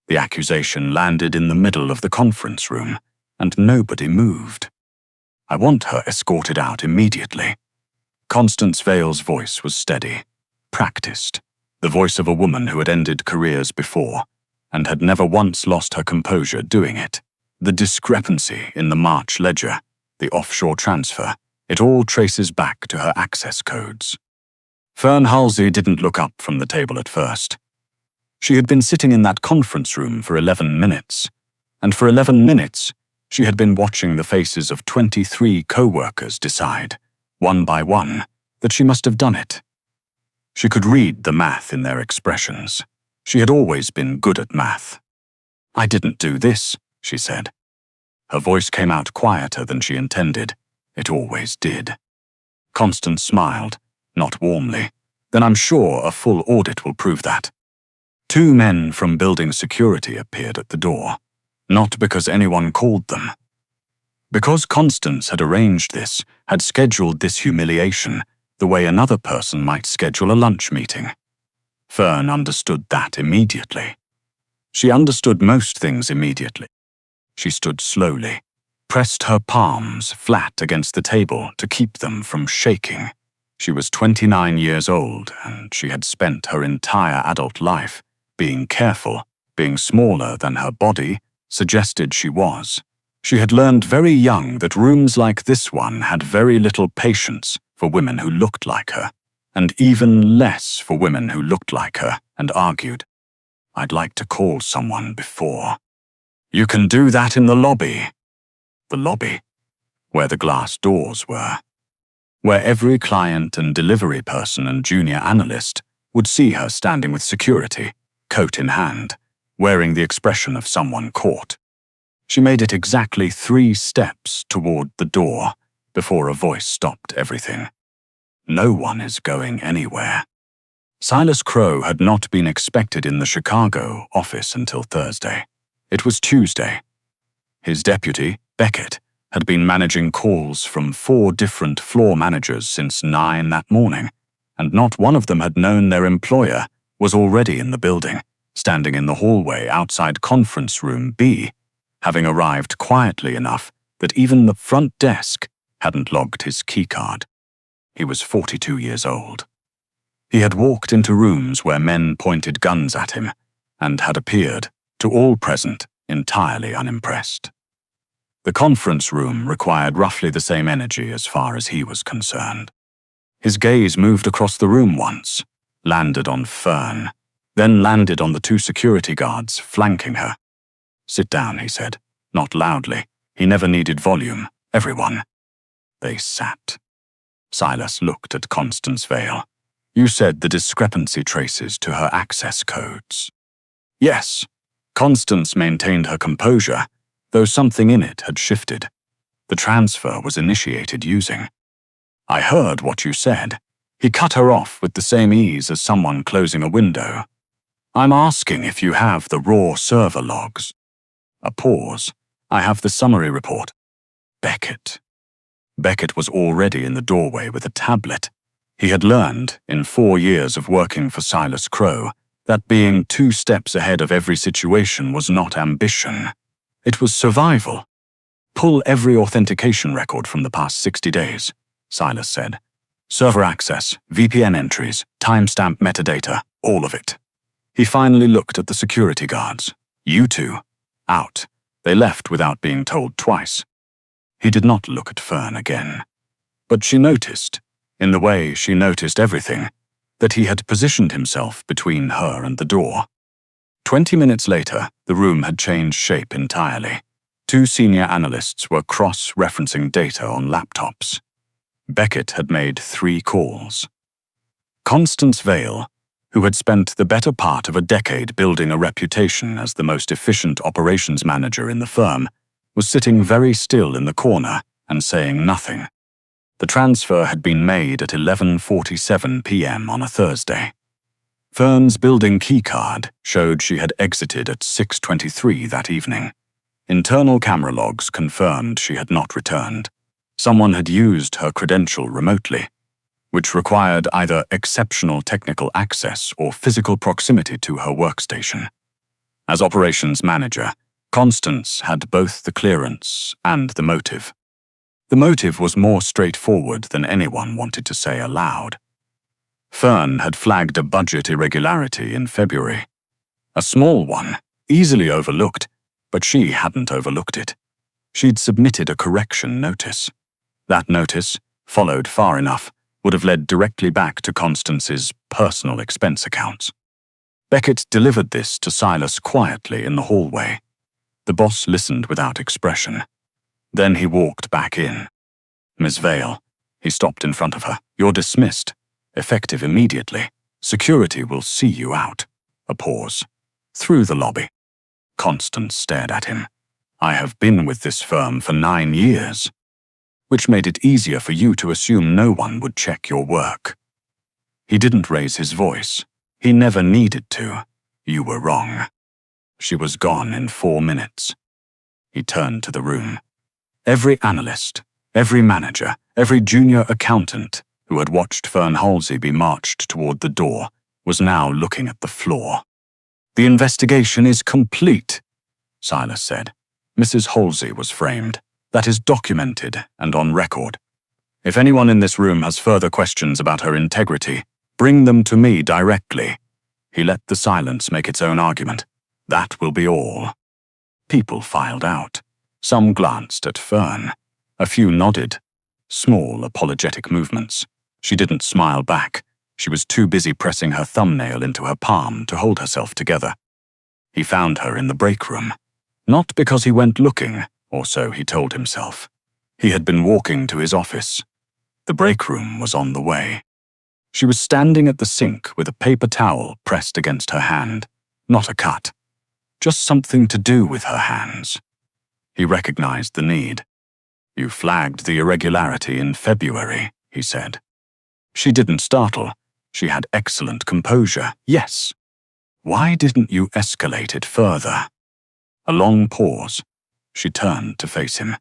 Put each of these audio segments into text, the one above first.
The accusation landed in the middle of the conference room, and nobody moved. I want her escorted out immediately. Constance Vale's voice was steady, practiced, the voice of a woman who had ended careers before, and had never once lost her composure doing it. The discrepancy in the March ledger, the offshore transfer, it all traces back to her access codes. Fern Halsey didn't look up from the table at first. She had been sitting in that conference room for 11 minutes, and for 11 minutes, she had been watching the faces of 23 co-workers decide, one by one, that she must have done it. She could read the math in their expressions. She had always been good at math. "I didn't do this," she said. Her voice came out quieter than she intended. It always did. Constance smiled, not warmly. "Then I'm sure a full audit will prove that." 2 men from building security appeared at the door, not because anyone called them. Because Constance had arranged this, had scheduled this humiliation, the way another person might schedule a lunch meeting. Fern understood that immediately. She understood most things immediately. She stood slowly, pressed her palms flat against the table to keep them from shaking. She was 29 years old, and she had spent her entire adult life being careful, being smaller than her body suggested she was. She had learned very young that rooms like this one had very little patience for women who looked like her, and even less for women who looked like her and argued, "I'd like to call someone before." "You can do that in the lobby." The lobby, where the glass doors were, where every client and delivery person and junior analyst would see her standing with security, coat in hand, wearing the expression of someone caught. She made it exactly 3 steps toward the door before a voice stopped everything. "No one is going anywhere." Silas Crowe had not been expected in the Chicago office until Thursday. It was Tuesday. His deputy, Beckett, had been managing calls from 4 different floor managers since 9 that morning, and not one of them had known their employer was already in the building, standing in the hallway outside conference room B, having arrived quietly enough that even the front desk hadn't logged his keycard. He was 42 years old. He had walked into rooms where men pointed guns at him and had appeared, to all present, entirely unimpressed. The conference room required roughly the same energy as far as he was concerned. His gaze moved across the room once, landed on Fern, then landed on the 2 security guards flanking her. "Sit down," he said, not loudly. He never needed volume. Everyone. They sat. Silas looked at Constance Vale. "You said the discrepancy traces to her access codes." "Yes." Constance maintained her composure, though something in it had shifted. The transfer was initiated using. "I heard what you said." He cut her off with the same ease as someone closing a window. "I'm asking if you have the raw server logs." A pause. "I have the summary report." Beckett. Beckett was already in the doorway with a tablet. He had learned, in 4 years of working for Silas Crowe, that being 2 steps ahead of every situation was not ambition. It was survival. "Pull every authentication record from the past 60 days, Silas said. "Server access, VPN entries, timestamp metadata, all of it." He finally looked at the security guards. "You 2. Out." They left without being told twice. He did not look at Fern again. But she noticed, in the way she noticed everything, that he had positioned himself between her and the door. 20 minutes later, the room had changed shape entirely. 2 senior analysts were cross-referencing data on laptops. Beckett had made 3 calls. Constance Vale, who had spent the better part of a decade building a reputation as the most efficient operations manager in the firm, was sitting very still in the corner and saying nothing. The transfer had been made at 11:47 p.m. on a Thursday. Fern's building keycard showed she had exited at 6:23 that evening. Internal camera logs confirmed she had not returned. Someone had used her credential remotely, which required either exceptional technical access or physical proximity to her workstation. As operations manager, Constance had both the clearance and the motive. The motive was more straightforward than anyone wanted to say aloud. Fern had flagged a budget irregularity in February. A small one, easily overlooked, but she hadn't overlooked it. She'd submitted a correction notice. That notice, followed far enough, would have led directly back to Constance's personal expense accounts. Beckett delivered this to Silas quietly in the hallway. The boss listened without expression. Then he walked back in. "Miss Vale," he stopped in front of her. "You're dismissed. Effective immediately. Security will see you out." A pause. "Through the lobby." Constance stared at him. "I have been with this firm for 9 years. Which made it easier for you to assume no one would check your work." He didn't raise his voice. He never needed to. "You were wrong." She was gone in 4 minutes. He turned to the room. Every analyst, every manager, every junior accountant who had watched Fern Halsey be marched toward the door was now looking at the floor. "The investigation is complete," Silas said. "Mrs. Halsey was framed. That is documented and on record. If anyone in this room has further questions about her integrity, bring them to me directly." He let the silence make its own argument. "That will be all." People filed out. Some glanced at Fern. A few nodded. Small, apologetic movements. She didn't smile back. She was too busy pressing her thumbnail into her palm to hold herself together. He found her in the break room. Not because he went looking, or so he told himself. He had been walking to his office. The break room was on the way. She was standing at the sink with a paper towel pressed against her hand. Not a cut. Just something to do with her hands. He recognized the need. "You flagged the irregularity in February," he said. She didn't startle. She had excellent composure. "Yes." "Why didn't you escalate it further?" A long pause. She turned to face him.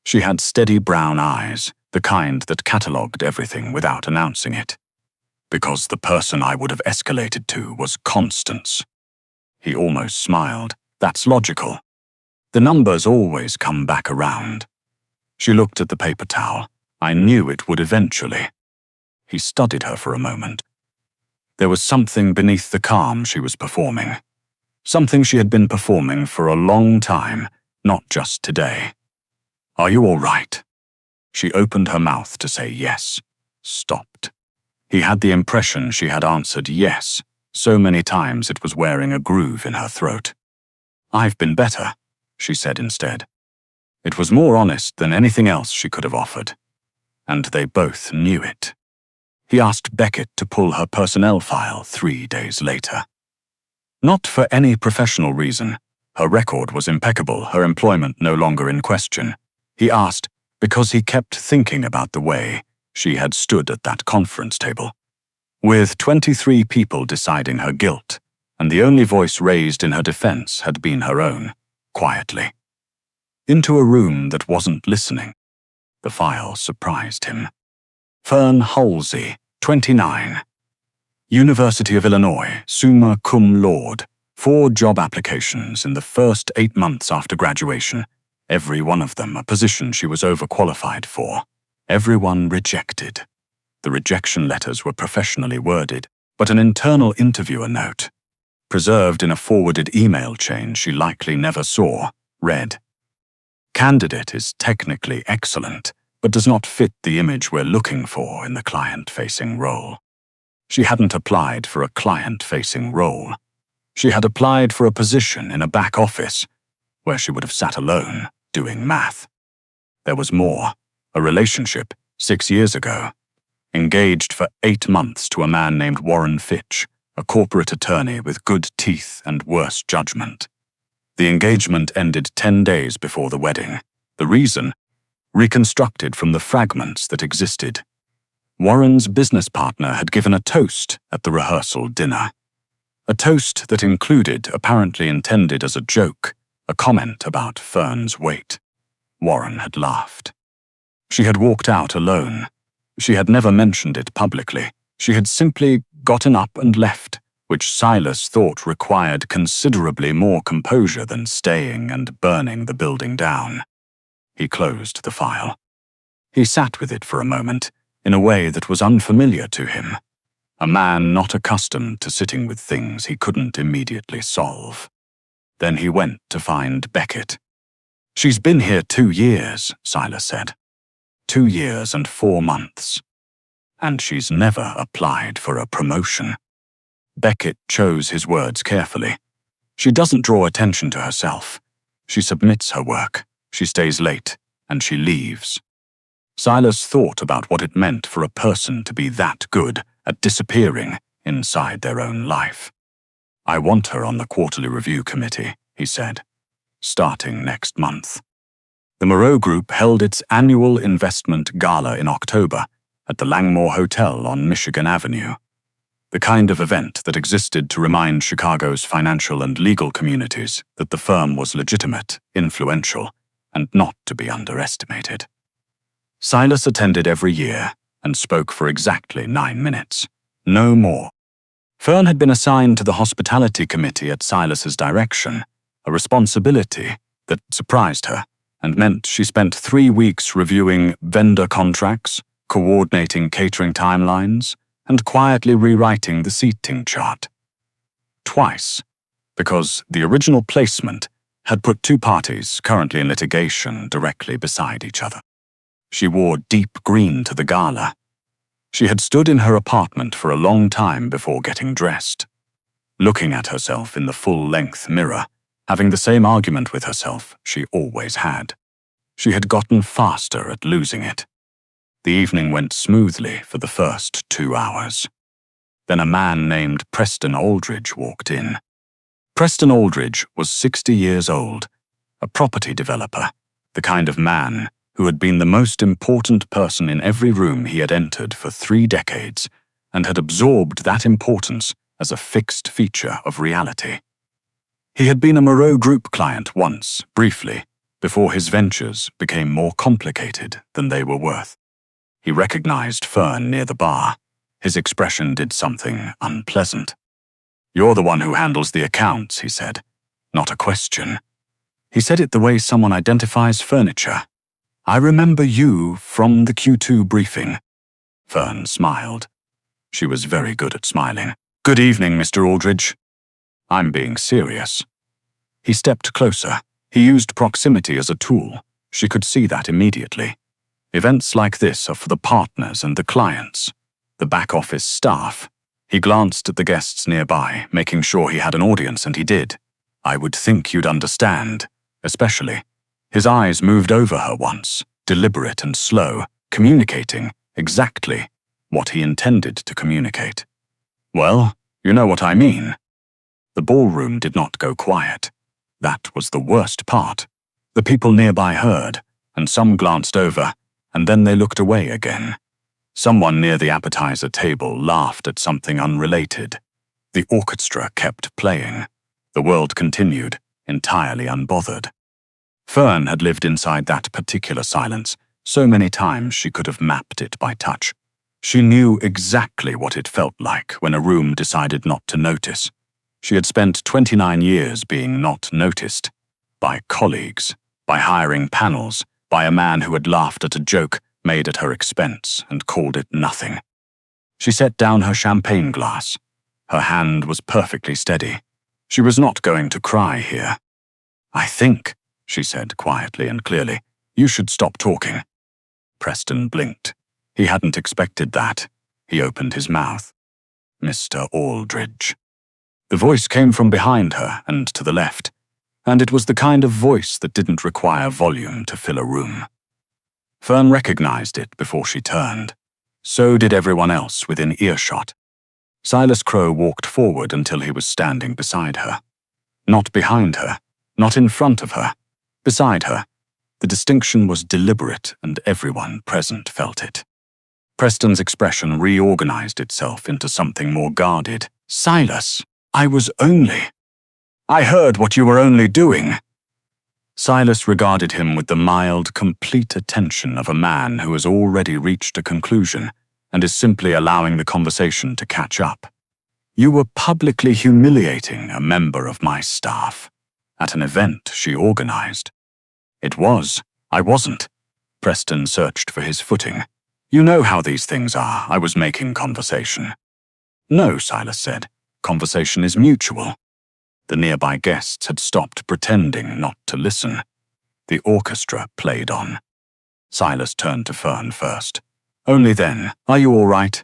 She had steady brown eyes, the kind that catalogued everything without announcing it. "Because the person I would have escalated to was Constance." He almost smiled. "That's logical. The numbers always come back around." She looked at the paper towel. "I knew it would eventually." He studied her for a moment. There was something beneath the calm she was performing. Something she had been performing for a long time, not just today. "Are you all right?" She opened her mouth to say yes. Stopped. He had the impression she had answered yes, so many times it was wearing a groove in her throat. "I've been better," she said instead. It was more honest than anything else she could have offered. And they both knew it. He asked Beckett to pull her personnel file 3 days later. Not for any professional reason. Her record was impeccable, her employment no longer in question. He asked because he kept thinking about the way she had stood at that conference table, with 23 people deciding her guilt, and the only voice raised in her defense had been her own, quietly. Into a room that wasn't listening. The file surprised him. Fern Halsey, 29. University of Illinois, summa cum laude. 4 job applications in the first 8 months after graduation. Every one of them a position she was overqualified for. Everyone rejected. The rejection letters were professionally worded, but an internal interviewer note, preserved in a forwarded email chain she likely never saw, read, "Candidate is technically excellent, but does not fit the image we're looking for in the client-facing role." She hadn't applied for a client-facing role. She had applied for a position in a back office, where she would have sat alone, doing math. There was more. A relationship, 6 years ago. Engaged for 8 months to a man named Warren Fitch, a corporate attorney with good teeth and worse judgment. The engagement ended 10 days before the wedding. The reason? Reconstructed from the fragments that existed. Warren's business partner had given a toast at the rehearsal dinner. A toast that included, apparently intended as a joke, a comment about Fern's weight. Warren had laughed. She had walked out alone. She had never mentioned it publicly. She had simply gotten up and left, which Silas thought required considerably more composure than staying and burning the building down. He closed the file. He sat with it for a moment, in a way that was unfamiliar to him, a man not accustomed to sitting with things he couldn't immediately solve. Then he went to find Beckett. "She's been here 2 years, Silas said. 2 years and 4 months. And she's never applied for a promotion." Beckett chose his words carefully. "She doesn't draw attention to herself. She submits her work, she stays late, and she leaves." Silas thought about what it meant for a person to be that good at disappearing inside their own life. "I want her on the quarterly review committee," he said, "starting next month." The Moreau Group held its annual investment gala in October at the Langmore Hotel on Michigan Avenue, the kind of event that existed to remind Chicago's financial and legal communities that the firm was legitimate, influential, and not to be underestimated. Silas attended every year and spoke for exactly 9 minutes, no more. Fern had been assigned to the hospitality committee at Silas's direction, a responsibility that surprised her and meant she spent 3 weeks reviewing vendor contracts, coordinating catering timelines, and quietly rewriting the seating chart. Twice, because the original placement had put 2 parties currently in litigation directly beside each other. She wore deep green to the gala. She had stood in her apartment for a long time before getting dressed, looking at herself in the full-length mirror, having the same argument with herself she always had. She had gotten faster at losing it. The evening went smoothly for the first 2 hours. Then a man named Preston Aldridge walked in. Preston Aldridge was 60 years old, a property developer, the kind of man who had been the most important person in every room he had entered for 3 decades and had absorbed that importance as a fixed feature of reality. He had been a Moreau Group client once, briefly, before his ventures became more complicated than they were worth. He recognized Fern near the bar. His expression did something unpleasant. "You're the one who handles the accounts," he said. Not a question. He said it the way someone identifies furniture. "I remember you from the Q2 briefing." Fern smiled. She was very good at smiling. "Good evening, Mr. Aldridge." "I'm being serious." He stepped closer. He used proximity as a tool. She could see that immediately. Events like this are for the partners and the clients, the back-office staff. He glanced at the guests nearby, making sure he had an audience, and he did. "I would think you'd understand, especially." His eyes moved over her once, deliberate and slow, communicating exactly what he intended to communicate. "Well, you know what I mean." The ballroom did not go quiet. That was the worst part. The people nearby heard, and some glanced over, and then they looked away again. Someone near the appetizer table laughed at something unrelated. The orchestra kept playing. The world continued, entirely unbothered. Fern had lived inside that particular silence so many times she could have mapped it by touch. She knew exactly what it felt like when a room decided not to notice. She had spent 29 years being not noticed. By colleagues, by hiring panels, by a man who had laughed at a joke made at her expense and called it nothing. She set down her champagne glass. Her hand was perfectly steady. She was not going to cry here. "I think," she said quietly and clearly, "you should stop talking." Preston blinked. He hadn't expected that. He opened his mouth. "Mr. Aldridge." The voice came from behind her and to the left, and it was the kind of voice that didn't require volume to fill a room. Fern recognized it before she turned. So did everyone else within earshot. Silas Crowe walked forward until he was standing beside her. Not behind her, not in front of her, beside her. The distinction was deliberate and everyone present felt it. Preston's expression reorganized itself into something more guarded. "Silas, I heard what you were only doing." Silas regarded him with the mild, complete attention of a man who has already reached a conclusion and is simply allowing the conversation to catch up. You were publicly humiliating a member of my staff at an event she organized. It was. I wasn't. Preston searched for his footing. You know how these things are. I was making conversation. No, Silas said. Conversation is mutual. The nearby guests had stopped pretending not to listen. The orchestra played on. Silas turned to Fern first. Only then, are you all right?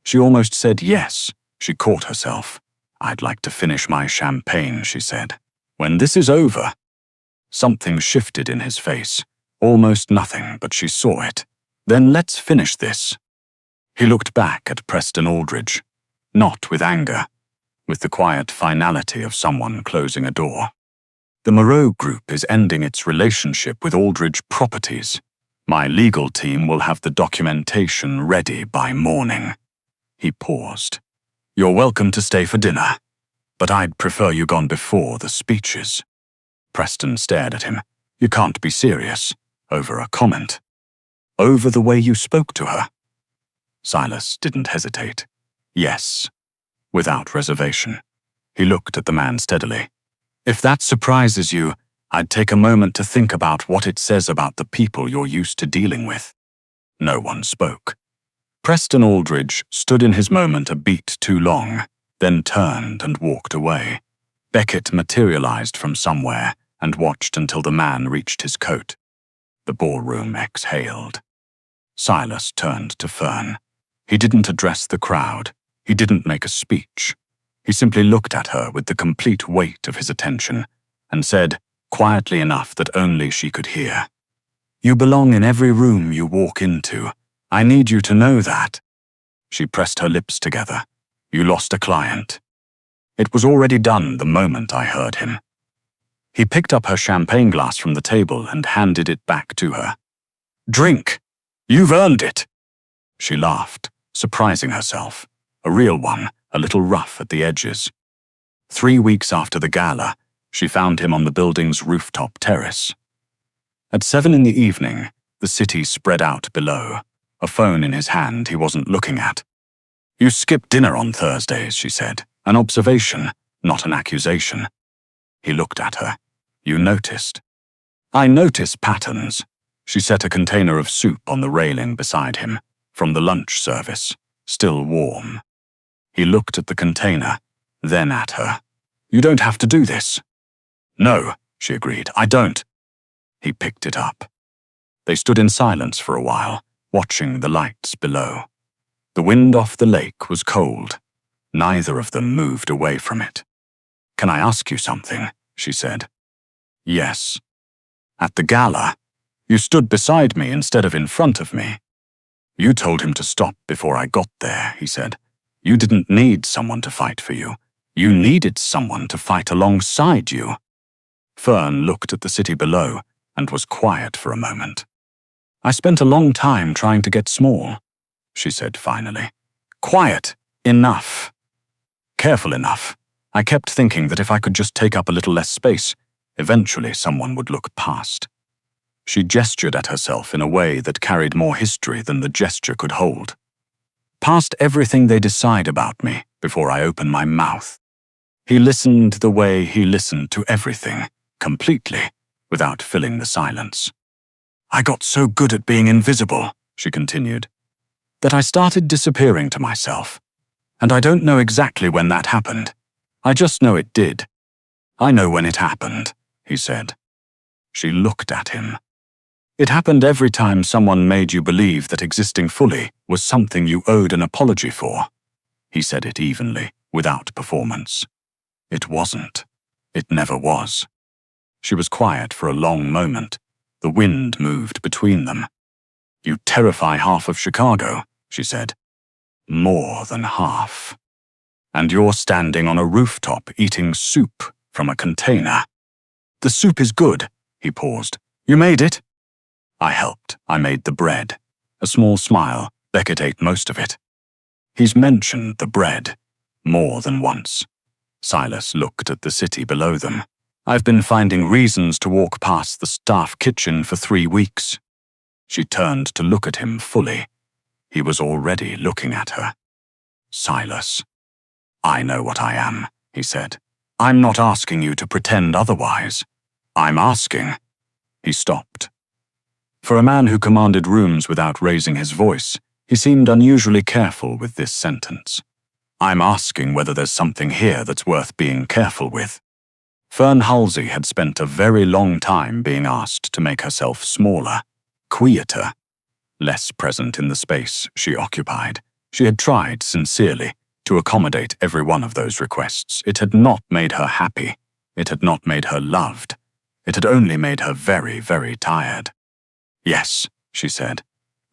She almost said yes. She caught herself. I'd like to finish my champagne, she said. When this is over. Something shifted in his face. Almost nothing, but she saw it. Then let's finish this. He looked back at Preston Aldridge. Not with anger, with the quiet finality of someone closing a door. The Moreau Group is ending its relationship with Aldridge Properties. My legal team will have the documentation ready by morning. He paused. You're welcome to stay for dinner, but I'd prefer you gone before the speeches. Preston stared at him. You can't be serious. Over a comment. Over the way you spoke to her. Silas didn't hesitate. Yes, without reservation. He looked at the man steadily. If that surprises you, I'd take a moment to think about what it says about the people you're used to dealing with. No one spoke. Preston Aldridge stood in his moment a beat too long, then turned and walked away. Beckett materialized from somewhere and watched until the man reached his coat. The ballroom exhaled. Silas turned to Fern. He didn't address the crowd. He didn't make a speech. He simply looked at her with the complete weight of his attention and said, quietly enough that only she could hear, You belong in every room you walk into. I need you to know that. She pressed her lips together. You lost a client. It was already done the moment I heard him. He picked up her champagne glass from the table and handed it back to her. Drink. You've earned it. She laughed, surprising herself. A real one, a little rough at the edges. 3 weeks after the gala, she found him on the building's rooftop terrace. At 7 in the evening, the city spread out below, a phone in his hand he wasn't looking at. You skip dinner on Thursdays, she said. An observation, not an accusation. He looked at her. You noticed. I notice patterns. She set a container of soup on the railing beside him, from the lunch service, still warm. He looked at the container, then at her. You don't have to do this. No, she agreed, I don't. He picked it up. They stood in silence for a while, watching the lights below. The wind off the lake was cold. Neither of them moved away from it. Can I ask you something? She said. Yes. At the gala, you stood beside me instead of in front of me. You told him to stop before I got there, he said. You didn't need someone to fight for you. You needed someone to fight alongside you. Fern looked at the city below and was quiet for a moment. I spent a long time trying to get small, she said finally. Quiet. Enough. Careful enough. I kept thinking that if I could just take up a little less space, eventually someone would look past. She gestured at herself in a way that carried more history than the gesture could hold. Past everything they decide about me before I open my mouth. He listened the way he listened to everything, completely, without filling the silence. I got so good at being invisible, she continued, that I started disappearing to myself. And I don't know exactly when that happened. I just know it did. I know when it happened, he said. She looked at him. It happened every time someone made you believe that existing fully was something you owed an apology for. He said it evenly, without performance. It wasn't. It never was. She was quiet for a long moment. The wind moved between them. You terrify half of Chicago, she said. More than half. And you're standing on a rooftop eating soup from a container. The soup is good, he paused. You made it? I helped. I made the bread. A small smile. Beckett ate most of it. He's mentioned the bread more than once. Silas looked at the city below them. I've been finding reasons to walk past the staff kitchen for 3 weeks. She turned to look at him fully. He was already looking at her. Silas. I know what I am, he said. I'm not asking you to pretend otherwise. I'm asking. He stopped. For a man who commanded rooms without raising his voice, he seemed unusually careful with this sentence. I'm asking whether there's something here that's worth being careful with. Fern Halsey had spent a very long time being asked to make herself smaller, quieter, less present in the space she occupied. She had tried, sincerely, to accommodate every one of those requests. It had not made her happy. It had not made her loved. It had only made her very, very tired. Yes, she said,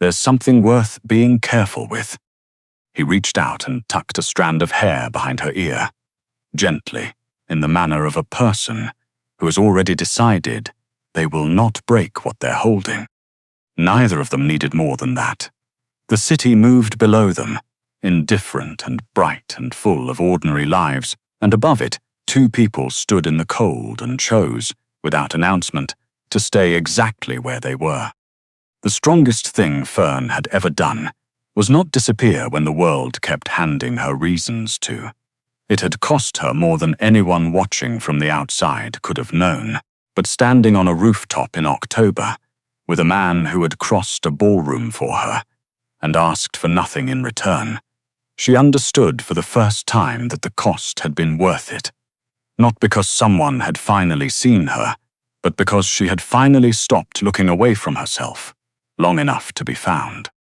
there's something worth being careful with. He reached out and tucked a strand of hair behind her ear, gently, in the manner of a person who has already decided they will not break what they're holding. Neither of them needed more than that. The city moved below them, indifferent and bright and full of ordinary lives, and above it, two people stood in the cold and chose, without announcement, to stay exactly where they were. The strongest thing Fern had ever done was not disappear when the world kept handing her reasons to. It had cost her more than anyone watching from the outside could have known, but standing on a rooftop in October, with a man who had crossed a ballroom for her and asked for nothing in return, she understood for the first time that the cost had been worth it. Not because someone had finally seen her, but because she had finally stopped looking away from herself long enough to be found.